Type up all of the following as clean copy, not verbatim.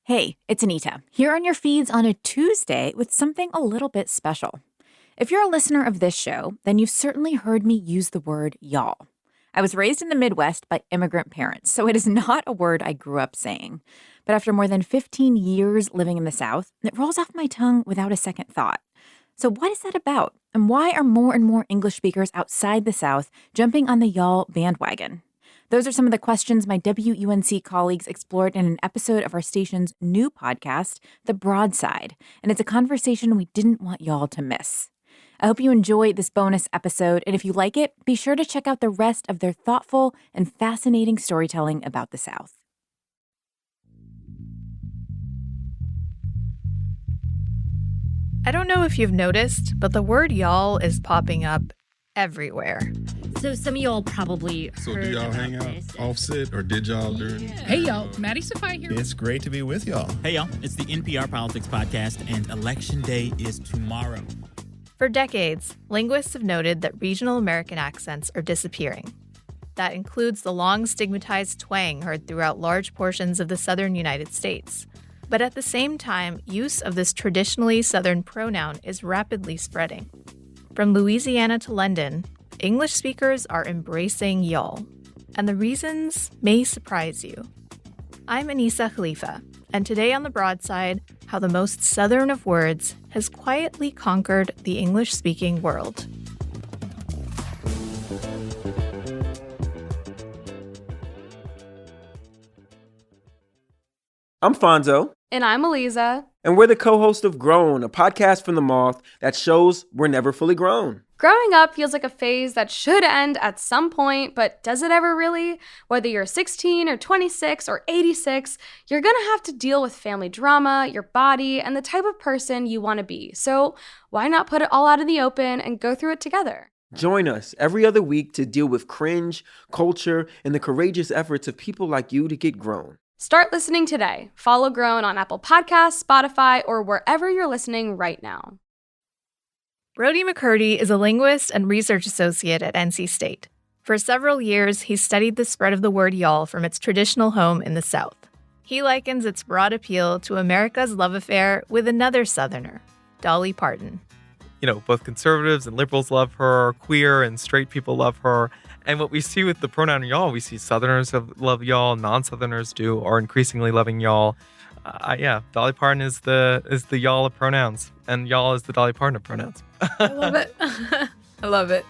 Hey, it's Anita, here on your feeds on a Tuesday with something a little bit special. If you're a listener of this show, then you've certainly heard me use the word y'all. I was raised in the Midwest by immigrant parents, so it is not a word I grew up saying. But after more than 15 years living in the South, it rolls off my tongue without a second thought. So what is that about? And why are more and more English speakers outside the South jumping on the y'all bandwagon? Those are some of the questions my WUNC colleagues explored in an episode of our station's new podcast, The Broadside, and it's a conversation we didn't want y'all to miss. I hope you enjoy this bonus episode, and if you like it, be sure to check out the rest of their thoughtful and fascinating storytelling about the South. I don't know if you've noticed, but the word y'all is popping up everywhere. So some of y'all probably So heard do y'all about hang out this. offset or did y'all during? Hey, y'all. Maddie Safai here. It's great to be with y'all. Hey, y'all. It's the NPR Politics Podcast, and Election Day is tomorrow. For decades, linguists have noted that regional American accents are disappearing. That includes the long stigmatized twang heard throughout large portions of the southern United States. But at the same time, use of this traditionally southern pronoun is rapidly spreading. From Louisiana to London, English speakers are embracing y'all, and the reasons may surprise you. I'm Anissa Khalifa, and today on The Broadside, how the most southern of words has quietly conquered the English-speaking world. I'm Fonzo. And I'm Eliza. And we're the co-host of Grown, a podcast from the Moth that shows we're never fully grown. Growing up feels like a phase that should end at some point, but does it ever really? Whether you're 16 or 26 or 86, you're gonna have to deal with family drama, your body, and the type of person you want to be. So why not put it all out in the open and go through it together? Join us every other week to deal with cringe, culture, and the courageous efforts of people like you to get grown. Start listening today. Follow Grown on Apple Podcasts, Spotify, or wherever you're listening right now. Brody McCurdy is a linguist and research associate at NC State. For several years, he's studied the spread of the word y'all from its traditional home in the South. He likens its broad appeal to America's love affair with another Southerner, Dolly Parton. You know, both conservatives and liberals love her, queer and straight people love her. And what we see with the pronoun y'all, we see Southerners love y'all, non-Southerners are increasingly loving y'all. Dolly Parton is the y'all of pronouns, and y'all is the Dolly Parton of pronouns. I love it. I love it.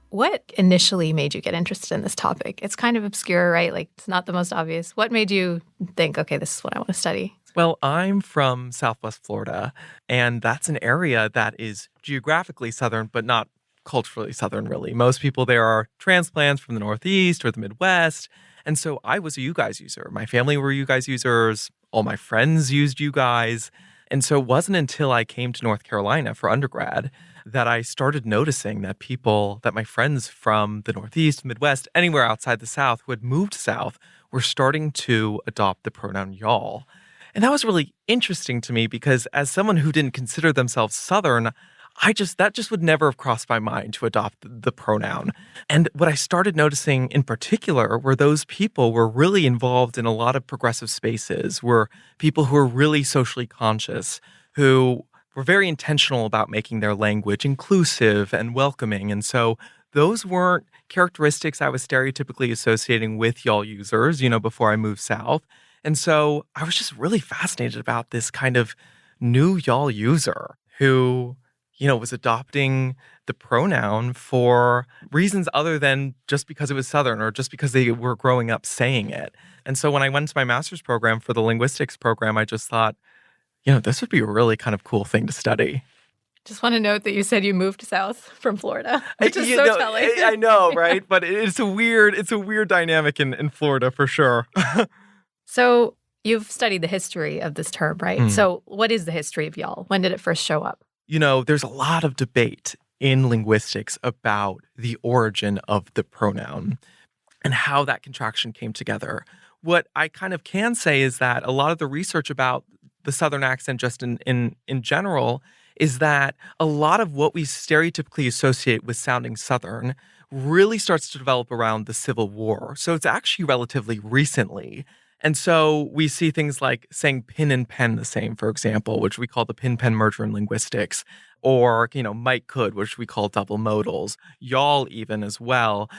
What initially made you get interested in this topic? It's kind of obscure, right? Like, it's not the most obvious. What made you think, okay, this is what I want to study? Well, I'm from Southwest Florida, and that's an area that is geographically Southern, but not culturally Southern, really. Most people there are transplants from the Northeast or the Midwest. And so I was a you guys user. My family were you guys users. All my friends used you guys. And so it wasn't until I came to North Carolina for undergrad that I started noticing that my friends from the Northeast, Midwest, anywhere outside the South who had moved south were starting to adopt the pronoun y'all. And that was really interesting to me because as someone who didn't consider themselves Southern, that just would never have crossed my mind to adopt the pronoun. And what I started noticing in particular were those people were really involved in a lot of progressive spaces, were people who were really socially conscious, who were very intentional about making their language inclusive and welcoming. And so those weren't characteristics I was stereotypically associating with y'all users, before I moved south. And so I was just really fascinated about this kind of new y'all user who, was adopting the pronoun for reasons other than just because it was Southern or just because they were growing up saying it. And so when I went to my master's program for the linguistics program, I just thought, this would be a really kind of cool thing to study. Just want to note that you said you moved south from Florida, which is so telling. I know, right? But it's a weird dynamic in Florida for sure. So you've studied the history of this term, right? So what is the history of y'all? When did it first show up? There's a lot of debate in linguistics about the origin of the pronoun and how that contraction came together. What I kind of can say is that a lot of the research about the Southern accent just in general is that a lot of what we stereotypically associate with sounding Southern really starts to develop around the Civil War. So it's actually relatively recently. And so we see things like saying pin and pen the same, for example, which we call the pin-pen merger in linguistics, or, might could, which we call double modals, y'all even as well.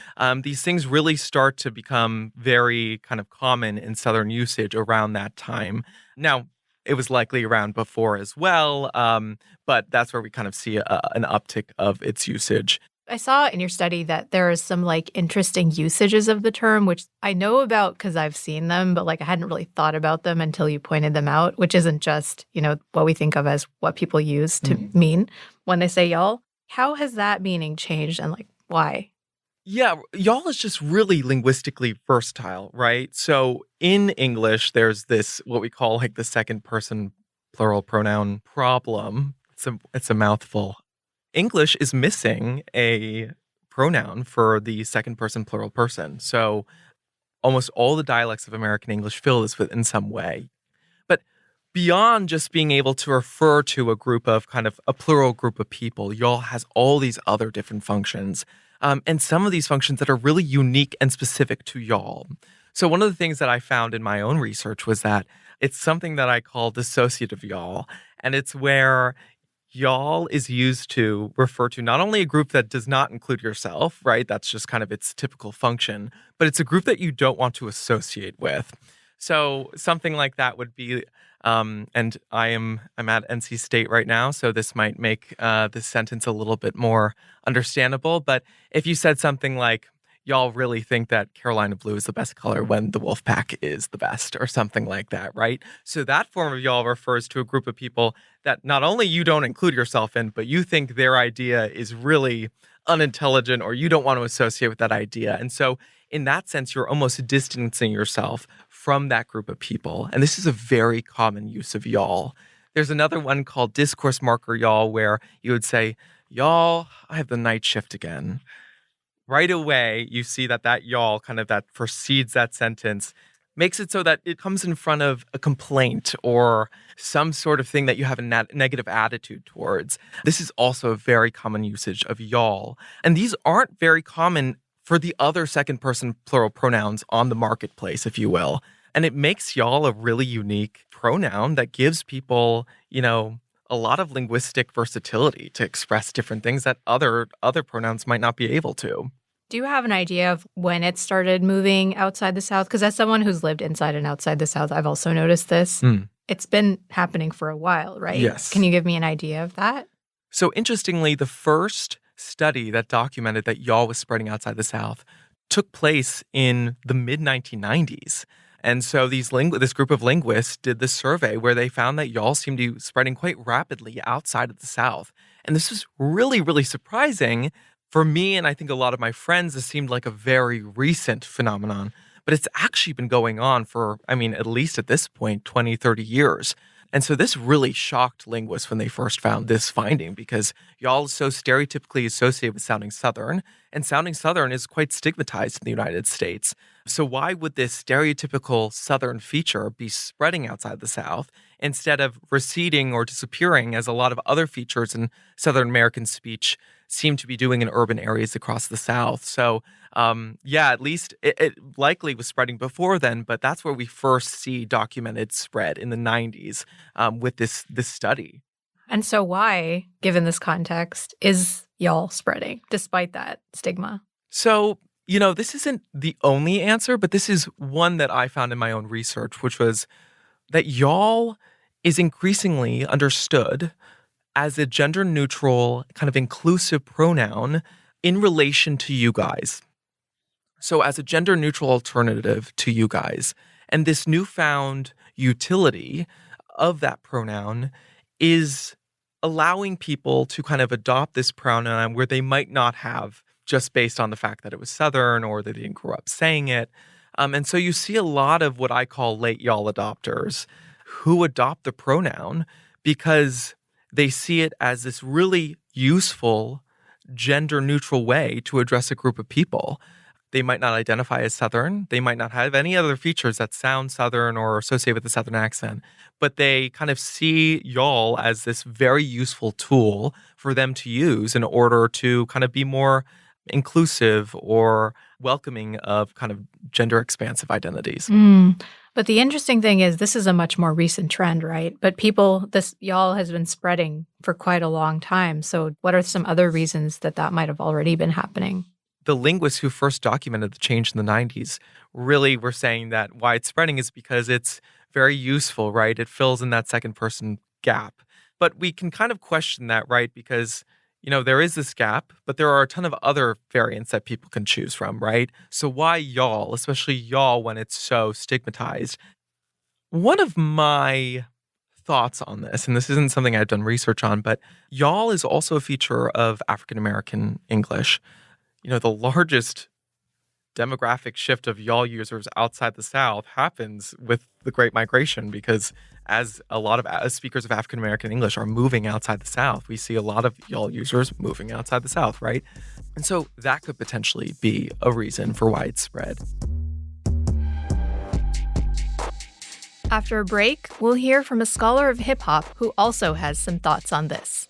These things really start to become very kind of common in Southern usage around that time. Now, it was likely around before as well, but that's where we kind of see an uptick of its usage. I saw in your study that there are some interesting usages of the term, which I know about because I've seen them, but I hadn't really thought about them until you pointed them out, which isn't just, what we think of as what people use to mean when they say y'all. How has that meaning changed and why? Yeah, y'all is just really linguistically versatile, right? So in English, there's this, what we call the second person plural pronoun problem. It's a mouthful. English is missing a pronoun for the second person plural person. So almost all the dialects of American English fill this in some way. But beyond just being able to refer to a group of kind of a plural group of people, y'all has all these other different functions. And some of these functions that are really unique and specific to y'all. So one of the things that I found in my own research was that it's something that I call dissociative y'all. And it's where y'all is used to refer to not only a group that does not include yourself, right? That's just kind of its typical function, but it's a group that you don't want to associate with. So something like that would be, and I'm at NC State right now, so this might make this sentence a little bit more understandable. But if you said something like, y'all really think that Carolina blue is the best color when the Wolfpack is the best, or something like that, right? So that form of y'all refers to a group of people that not only you don't include yourself in, but you think their idea is really unintelligent, or you don't want to associate with that idea. And so in that sense, you're almost distancing yourself from that group of people. And this is a very common use of y'all. There's another one called discourse marker y'all, where you would say, y'all, I have the night shift again. Right away, you see that y'all kind of that precedes that sentence makes it so that it comes in front of a complaint or some sort of thing that you have a negative attitude towards. This is also a very common usage of y'all. And these aren't very common for the other second person plural pronouns on the marketplace, if you will. And it makes y'all a really unique pronoun that gives people, a lot of linguistic versatility to express different things that other pronouns might not be able to. Do you have an idea of when it started moving outside the South? Because as someone who's lived inside and outside the South, I've also noticed this. It's been happening for a while, right? Yes. Can you give me an idea of that? So interestingly, the first study that documented that y'all was spreading outside the South took place in the mid-1990s. And so this group of linguists did this survey where they found that y'all seemed to be spreading quite rapidly outside of the South. And this was really, really surprising for me, and I think a lot of my friends. This seemed like a very recent phenomenon, but it's actually been going on for, at least at this point, 20, 30 years. And so this really shocked linguists when they first found this finding, because y'all is so stereotypically associated with sounding Southern, and sounding Southern is quite stigmatized in the United States. So why would this stereotypical Southern feature be spreading outside the South instead of receding or disappearing, as a lot of other features in Southern American speech seem to be doing in urban areas across the South? So at least it likely was spreading before then, but that's where we first see documented spread in the 90s with this study. And so why, given this context, is y'all spreading despite that stigma? So, this isn't the only answer, but this is one that I found in my own research, which was that y'all is increasingly understood as a gender-neutral, kind of inclusive pronoun in relation to you guys. So as a gender-neutral alternative to you guys. And this newfound utility of that pronoun is allowing people to kind of adopt this pronoun where they might not have, just based on the fact that it was Southern or that they didn't grow up saying it. And so you see a lot of what I call late y'all adopters who adopt the pronoun because they see it as this really useful gender-neutral way to address a group of people. They might not identify as Southern. They might not have any other features that sound Southern or associate with the Southern accent, but they kind of see y'all as this very useful tool for them to use in order to kind of be more inclusive or welcoming of kind of gender expansive identities. But the interesting thing is this is a much more recent trend, right? But this y'all has been spreading for quite a long time. So what are some other reasons that might have already been happening? The linguists who first documented the change in the 90s really were saying that why it's spreading is because it's very useful, right? It fills in that second person gap. But we can kind of question that, right? Because, there is this gap, but there are a ton of other variants that people can choose from, right? So why y'all, especially y'all when it's so stigmatized? One of my thoughts on this, and this isn't something I've done research on, but y'all is also a feature of African American English. The largest demographic shift of y'all users outside the South happens with the Great Migration, because as a lot of speakers of African American English are moving outside the South, we see a lot of y'all users moving outside the South, right? And so that could potentially be a reason for why it's spread. After a break, we'll hear from a scholar of hip hop who also has some thoughts on this.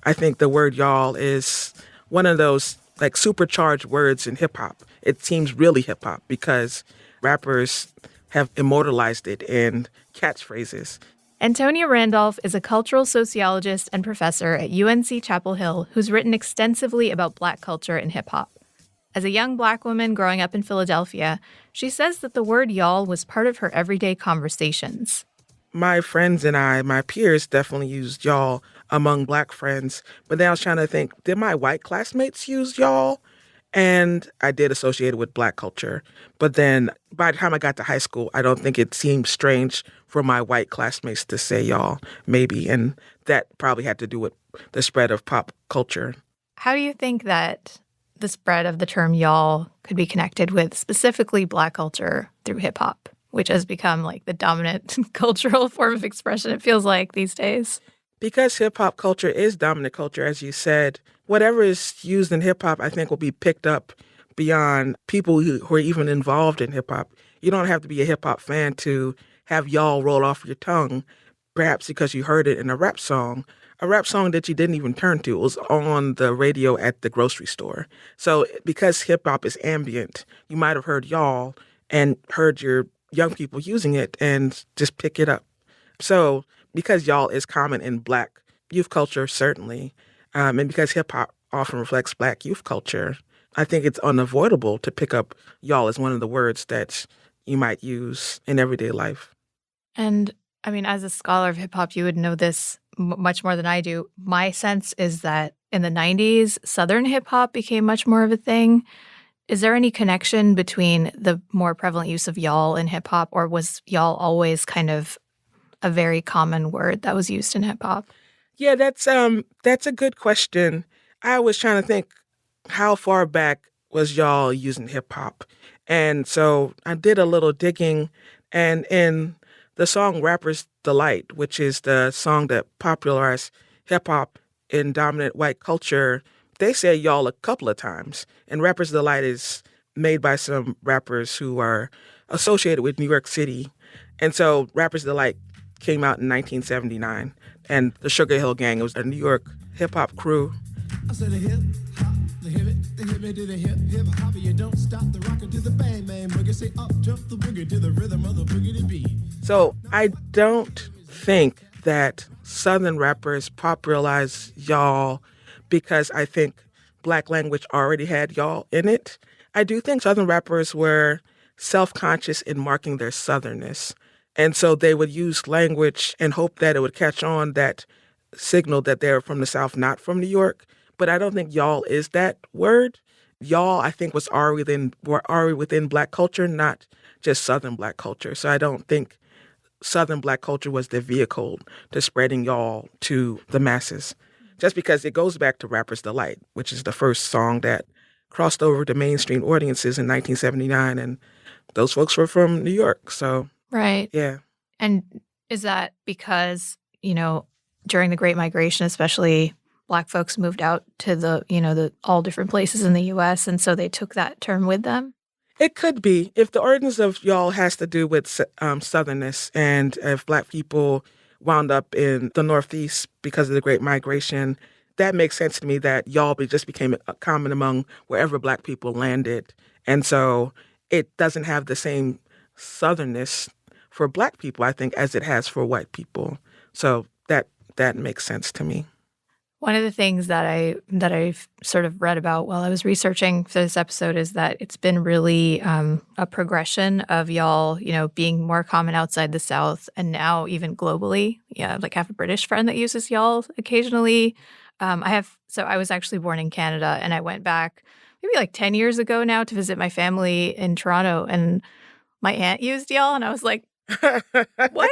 I think the word y'all is one of those like supercharged words in hip hop. It seems really hip hop because rappers have immortalized it in catchphrases. Antonia Randolph is a cultural sociologist and professor at UNC Chapel Hill who's written extensively about Black culture and hip hop. As a young Black woman growing up in Philadelphia, she says that the word y'all was part of her everyday conversations. My friends and my peers definitely used y'all among Black friends. But then I was trying to think, did my white classmates use y'all? And I did associate it with Black culture. But then by the time I got to high school, I don't think it seemed strange for my white classmates to say y'all, maybe. And that probably had to do with the spread of pop culture. How do you think that the spread of the term y'all could be connected with specifically Black culture through hip hop, which has become like the dominant cultural form of expression, it feels like these days? Because hip hop culture is dominant culture, as you said, whatever is used in hip hop, I think will be picked up beyond people who are even involved in hip hop. You don't have to be a hip hop fan to have y'all roll off your tongue, perhaps because you heard it in a rap song that you didn't even turn to. It was on the radio at the grocery store. So because hip hop is ambient, you might have heard y'all and heard your young people using it and just pick it up. So because y'all is common in Black youth culture, certainly, and because hip hop often reflects Black youth culture, I think it's unavoidable to pick up y'all as one of the words that you might use in everyday life. And I mean, as a scholar of hip hop, you would know this much more than I do. My sense is that in the 90s, Southern hip hop became much more of a thing. Is there any connection between the more prevalent use of y'all in hip hop, or was y'all always kind of a very common word that was used in hip hop? Yeah, that's a good question. I was trying to think, how far back was y'all using hip hop? And so I did a little digging, and in the song Rapper's Delight, which is the song that popularized hip hop in dominant white culture, they say y'all a couple of times. And Rapper's Delight is made by some rappers who are associated with New York City. And so Rapper's Delight came out in 1979. And the Sugar Hill Gang, it was a New York hip-hop crew. I said the hip hop, the hip it to the hip hop, you don't stop the rocker to the bang bang boogie, say up jump the boogie to the rhythm of the boogie to beat. So I don't think that Southern rappers popularize y'all because I think Black language already had y'all in it. I do think Southern rappers were self-conscious in marking their Southernness. And so they would use language and hope that it would catch on, that signal that they're from the South, not from New York. But I don't think y'all is that word. Y'all, I think, were already within Black culture, not just Southern Black culture. So I don't think Southern Black culture was the vehicle to spreading y'all to the masses. Just because it goes back to Rapper's Delight, which is the first song that crossed over to mainstream audiences in 1979. And those folks were from New York, so... Right. Yeah. And is that because, during the Great Migration, especially Black folks moved out to the all different places in the U.S., and so they took that term with them? It could be. If the origins of y'all has to do with southernness, and if Black people wound up in the Northeast because of the Great Migration, that makes sense to me that just became common among wherever Black people landed. And so it doesn't have the same southernness for Black people, I think, as it has for white people. So that makes sense to me. One of the things that I've sort of read about while I was researching for this episode is that it's been really a progression of y'all, being more common outside the South and now even globally. Yeah, like I have a British friend that uses y'all occasionally. I was actually born in Canada, and I went back maybe like 10 years ago now to visit my family in Toronto, and my aunt used y'all, and I was like, what?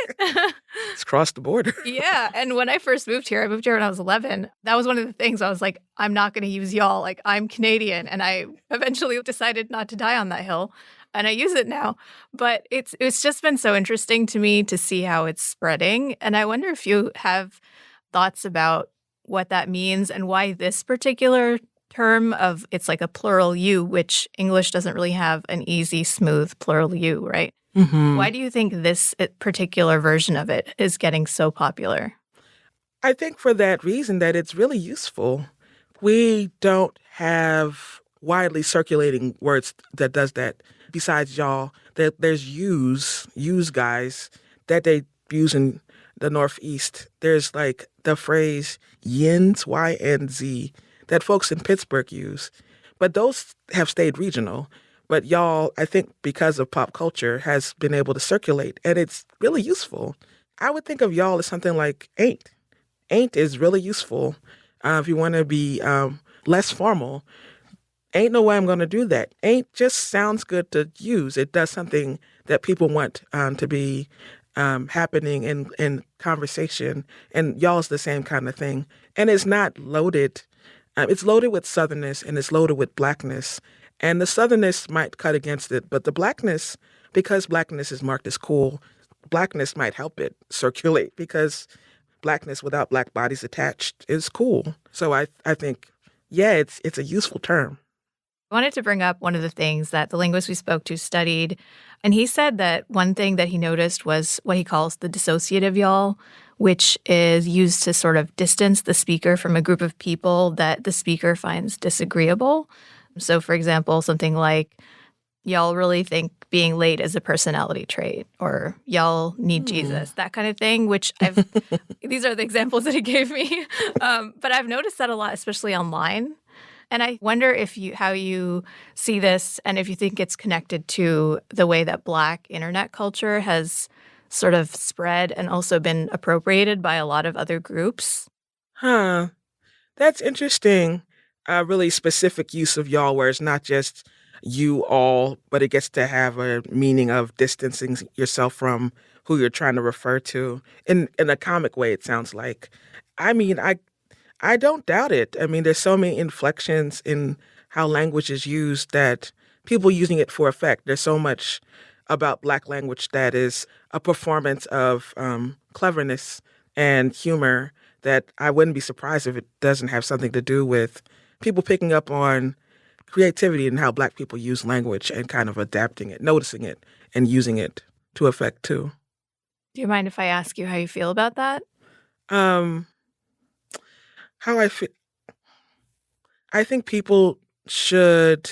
It's crossed the border. Yeah. And when I first moved here, I moved here when I was 11. That was one of the things I was like, I'm not going to use y'all. Like, I'm Canadian. And I eventually decided not to die on that hill. And I use it now. But it's just been so interesting to me to see how it's spreading. And I wonder if you have thoughts about what that means and why this particular term of it's like a plural you, which English doesn't really have an easy, smooth plural you, right? Mm-hmm. Why do you think this particular version of it is getting so popular? I think for that reason that it's really useful. We don't have widely circulating words that does that besides y'all. There's use guys that they use in the Northeast. There's like the phrase yins, Y-N-Z, that folks in Pittsburgh use. But those have stayed regional. But y'all, I think because of pop culture, has been able to circulate, and it's really useful. I would think of y'all as something like ain't. Ain't is really useful if you want to be less formal. Ain't no way I'm going to do that. Ain't just sounds good to use. It does something that people want to be happening in conversation, and y'all's the same kind of thing. And it's not loaded. It's loaded with southernness, and it's loaded with Blackness. And the southernness might cut against it, but the Blackness, because Blackness is marked as cool, Blackness might help it circulate because Blackness without Black bodies attached is cool. So I think, yeah, it's a useful term. I wanted to bring up one of the things that the linguist we spoke to studied, and he said that one thing that he noticed was what he calls the dissociative y'all, which is used to sort of distance the speaker from a group of people that the speaker finds disagreeable. So, for example, something like, y'all really think being late is a personality trait, or y'all need Jesus, that kind of thing, which these are the examples that he gave me. But I've noticed that a lot, especially online. And I wonder how you see this and if you think it's connected to the way that Black internet culture has sort of spread and also been appropriated by a lot of other groups. Huh. That's interesting. A really specific use of y'all where it's not just you all, but it gets to have a meaning of distancing yourself from who you're trying to refer to in a comic way, it sounds like. I mean, I don't doubt it. I mean, there's so many inflections in how language is used that people using it for effect. There's so much about Black language that is a performance of cleverness and humor that I wouldn't be surprised if it doesn't have something to do with people picking up on creativity and how Black people use language and kind of adapting it, noticing it, and using it to effect too. Do you mind if I ask you how you feel about that? How I feel? I think people should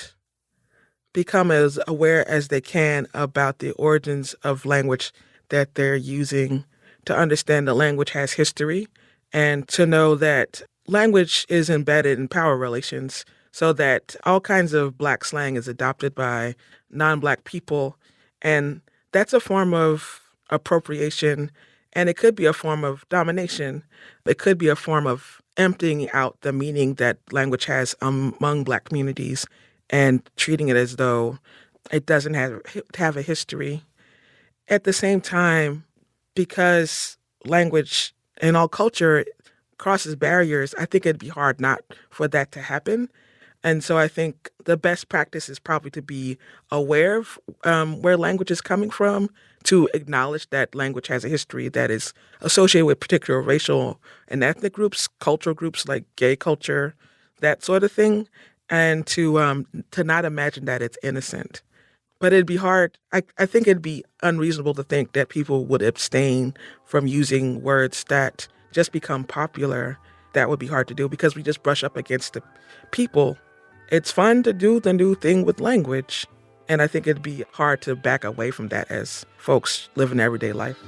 become as aware as they can about the origins of language that they're using, to understand that language has history, and to know that language is embedded in power relations, so that all kinds of Black slang is adopted by non-Black people. And that's a form of appropriation, and it could be a form of domination. It could be a form of emptying out the meaning that language has among Black communities and treating it as though it doesn't have a history. At the same time, because language and all culture crosses barriers, I think it'd be hard not for that to happen. And so I think the best practice is probably to be aware of where language is coming from, to acknowledge that language has a history that is associated with particular racial and ethnic groups, cultural groups like gay culture, that sort of thing, and to not imagine that it's innocent. But it'd be hard. I think it'd be unreasonable to think that people would abstain from using words that just become popular. That would be hard to do because we just brush up against the people. It's fun to do the new thing with language. And I think it'd be hard to back away from that as folks live in everyday life.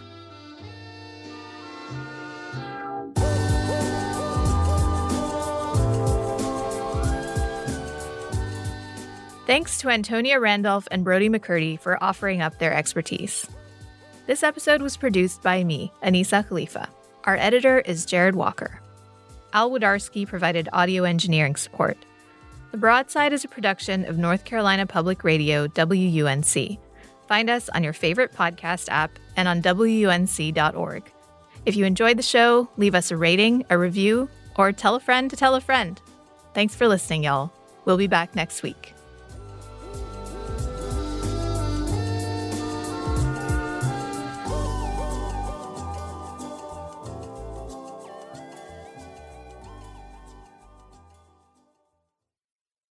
Thanks to Antonia Randolph and Brody McCurdy for offering up their expertise. This episode was produced by me, Anissa Khalifa. Our editor is Jared Walker. Al Wodarski provided audio engineering support. The Broadside is a production of North Carolina Public Radio, WUNC. Find us on your favorite podcast app and on WUNC.org. If you enjoyed the show, leave us a rating, a review, or tell a friend to tell a friend. Thanks for listening, y'all. We'll be back next week.